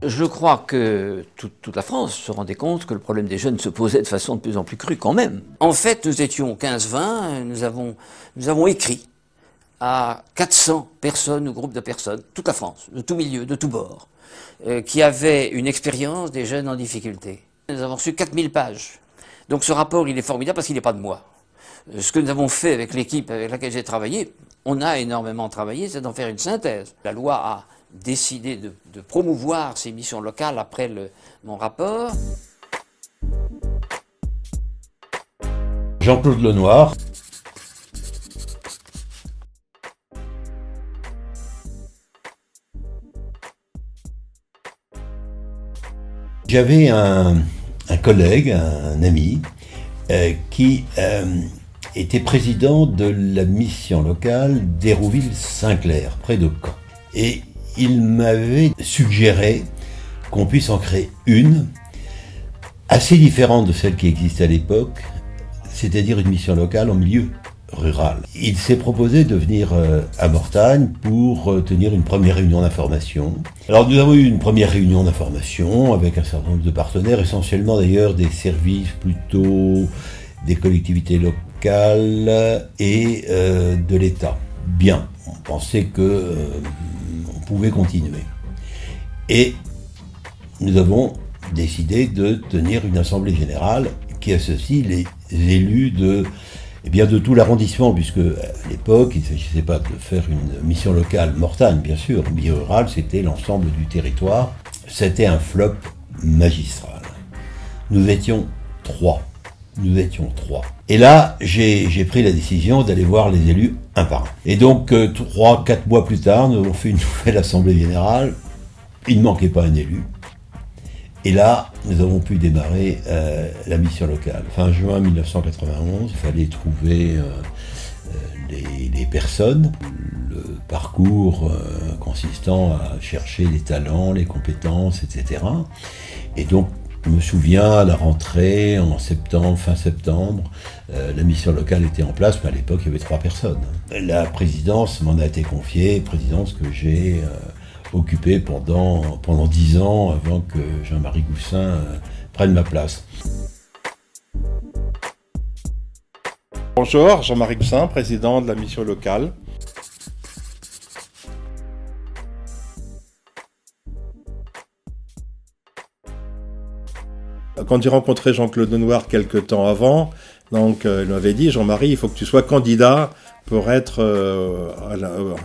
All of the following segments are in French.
Je crois que toute la France se rendait compte que le problème des jeunes se posait de façon de plus en plus crue quand même. En fait, nous étions 15-20, nous avons écrit à 400 personnes ou groupes de personnes, toute la France, de tout milieu, de tout bord, qui avaient une expérience des jeunes en difficulté. Nous avons reçu 4000 pages. Donc ce rapport, il est formidable parce qu'il n'est pas de moi. Ce que nous avons fait avec l'équipe avec laquelle j'ai travaillé, on a énormément travaillé, c'est d'en faire une synthèse. La loi a décidé de promouvoir ces missions locales après mon rapport. Jean-Claude Lenoir. J'avais un collègue, un ami, qui était président de la mission locale d'Hérouville-Saint-Clair, près de Caen. Et il m'avait suggéré qu'on puisse en créer une, assez différente de celle qui existait à l'époque, c'est-à-dire une mission locale en milieu rural. Il s'est proposé de venir à Mortagne pour tenir une première réunion d'information. Alors nous avons eu une première réunion d'information avec un certain nombre de partenaires, essentiellement d'ailleurs des services plutôt des collectivités locales et de l'État. Bien, on pensait que on pouvait continuer. Et nous avons décidé de tenir une assemblée générale qui associe les élus de tout l'arrondissement, puisque à l'époque, il ne s'agissait pas de faire une mission locale Mortagne, bien sûr, une milieu rural, c'était l'ensemble du territoire. C'était un flop magistral. Nous étions trois. Et là, j'ai pris la décision d'aller voir les élus un par un. Et donc, 3-4 mois plus tard, nous avons fait une nouvelle assemblée générale. Il ne manquait pas un élu. Et là, nous avons pu démarrer la mission locale. Fin juin 1991, il fallait trouver les personnes, le parcours consistant à chercher les talents, les compétences, etc. Et donc, je me souviens, à la rentrée, en septembre, fin septembre, la mission locale était en place, mais à l'époque, il y avait 3 personnes. La présidence m'en a été confiée, présidence que j'ai occupé pendant 10 ans avant que Jean-Marie Goussin prenne ma place. Bonjour, Jean-Marie Goussin, président de la mission locale. Quand j'ai rencontré Jean-Claude Lenoir quelques temps avant, donc il m'avait dit, Jean-Marie, il faut que tu sois candidat pour être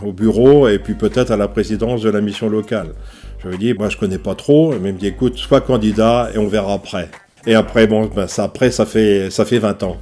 au bureau et puis peut-être à la présidence de la mission locale. Je lui ai dit, moi je connais pas trop, mais il me dit, écoute, sois candidat et on verra après. Et après, bon, ben, ça fait 20 ans.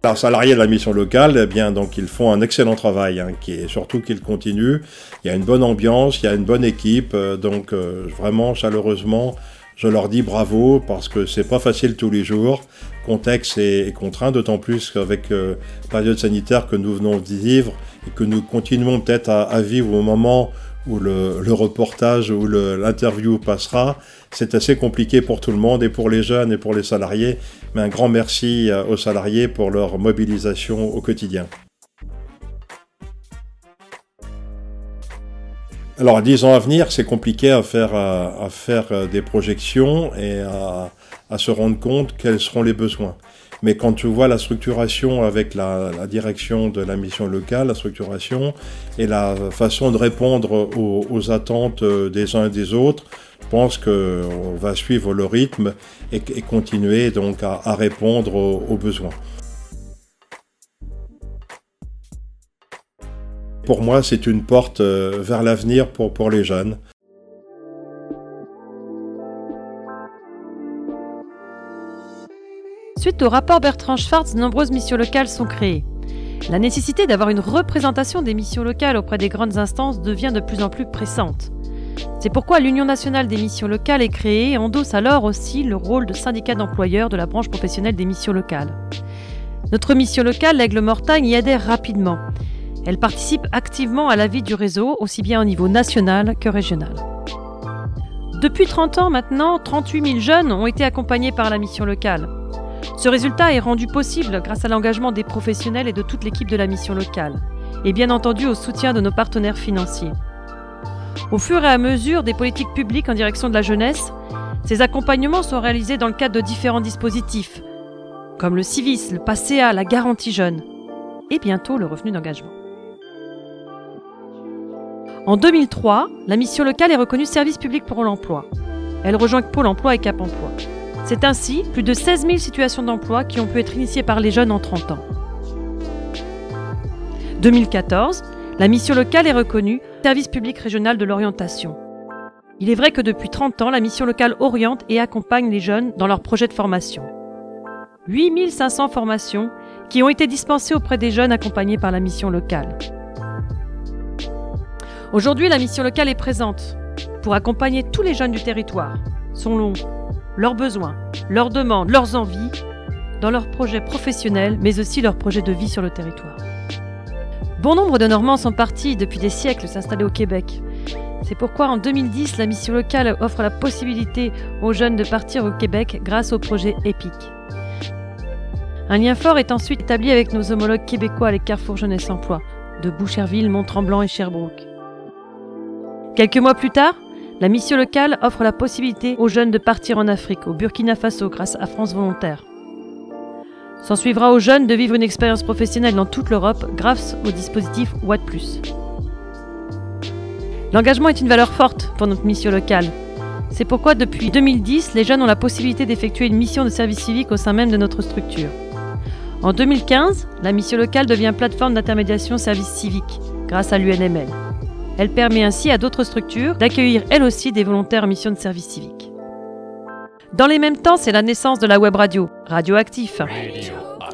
Alors, salariés de la mission locale, eh bien, donc ils font un excellent travail, hein, surtout qu'ils continuent. Il y a une bonne ambiance, il y a une bonne équipe, donc vraiment chaleureusement, je leur dis bravo parce que c'est pas facile tous les jours. Contexte est contraint, d'autant plus qu'avec la période sanitaire que nous venons de vivre et que nous continuons peut-être à vivre au moment où le reportage ou l'interview passera, c'est assez compliqué pour tout le monde et pour les jeunes et pour les salariés. Mais un grand merci aux salariés pour leur mobilisation au quotidien. Alors, 10 ans à venir, c'est compliqué à faire des projections et à se rendre compte quels seront les besoins. Mais quand tu vois la structuration avec la direction de la mission locale, la structuration et la façon de répondre aux attentes des uns et des autres, je pense qu'on va suivre le rythme et continuer donc à répondre aux besoins. Pour moi, c'est une porte vers l'avenir pour les jeunes. Suite au rapport Bertrand Schwartz, de nombreuses missions locales sont créées. La nécessité d'avoir une représentation des missions locales auprès des grandes instances devient de plus en plus pressante. C'est pourquoi l'Union nationale des missions locales est créée et endosse alors aussi le rôle de syndicat d'employeurs de la branche professionnelle des missions locales. Notre mission locale, l'Aigle Mortagne, y adhère rapidement. Elle participe activement à la vie du réseau, aussi bien au niveau national que régional. Depuis 30 ans maintenant, 38 000 jeunes ont été accompagnés par la mission locale. Ce résultat est rendu possible grâce à l'engagement des professionnels et de toute l'équipe de la mission locale, et bien entendu au soutien de nos partenaires financiers. Au fur et à mesure des politiques publiques en direction de la jeunesse, ces accompagnements sont réalisés dans le cadre de différents dispositifs, comme le Civis, le PASSEA, la garantie jeune, et bientôt le revenu d'engagement. En 2003, la mission locale est reconnue service public pour l'emploi. Elle rejoint Pôle emploi et Cap emploi. C'est ainsi plus de 16 000 situations d'emploi qui ont pu être initiées par les jeunes en 30 ans. 2014, la mission locale est reconnue service public régional de l'orientation. Il est vrai que depuis 30 ans, la mission locale oriente et accompagne les jeunes dans leurs projets de formation. 8 500 formations qui ont été dispensées auprès des jeunes accompagnés par la mission locale. Aujourd'hui, la mission locale est présente pour accompagner tous les jeunes du territoire, selon leurs besoins, leurs demandes, leurs envies, dans leurs projets professionnels, mais aussi leurs projets de vie sur le territoire. Bon nombre de Normands sont partis depuis des siècles s'installer au Québec. C'est pourquoi en 2010, la mission locale offre la possibilité aux jeunes de partir au Québec grâce au projet EPIC. Un lien fort est ensuite établi avec nos homologues québécois, les Carrefour Jeunesse Emploi, de Boucherville, Mont-Tremblant et Sherbrooke. Quelques mois plus tard, la mission locale offre la possibilité aux jeunes de partir en Afrique, au Burkina Faso, grâce à France Volontaire. S'en suivra aux jeunes de vivre une expérience professionnelle dans toute l'Europe grâce au dispositif Watt+. L'engagement est une valeur forte pour notre mission locale. C'est pourquoi depuis 2010, les jeunes ont la possibilité d'effectuer une mission de service civique au sein même de notre structure. En 2015, la mission locale devient plateforme d'intermédiation service civique grâce à l'UNML. Elle permet ainsi à d'autres structures d'accueillir elles aussi des volontaires en mission de service civique. Dans les mêmes temps, c'est la naissance de la web radio, Radioactif.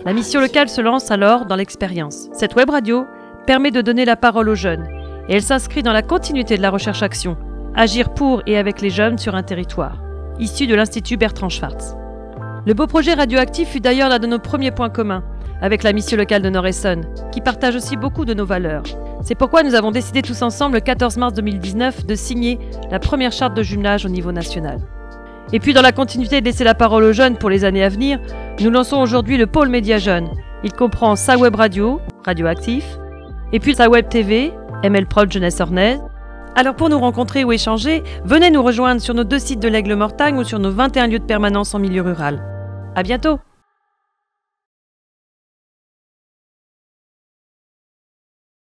La mission locale se lance alors dans l'expérience. Cette web radio permet de donner la parole aux jeunes et elle s'inscrit dans la continuité de la recherche-action, agir pour et avec les jeunes sur un territoire, issu de l'Institut Bertrand Schwartz. Le beau projet Radioactif fut d'ailleurs l'un de nos premiers points communs avec la mission locale de Nord-Essonne, qui partage aussi beaucoup de nos valeurs. C'est pourquoi nous avons décidé tous ensemble, le 14 mars 2019, de signer la première charte de jumelage au niveau national. Et puis dans la continuité de laisser la parole aux jeunes pour les années à venir, nous lançons aujourd'hui le pôle média jeune. Il comprend sa web radio, Radioactif, et puis sa web TV, ML Prod Jeunesse Ornaise. Alors pour nous rencontrer ou échanger, venez nous rejoindre sur nos 2 sites de l'Aigle-Mortagne ou sur nos 21 lieux de permanence en milieu rural. À bientôt!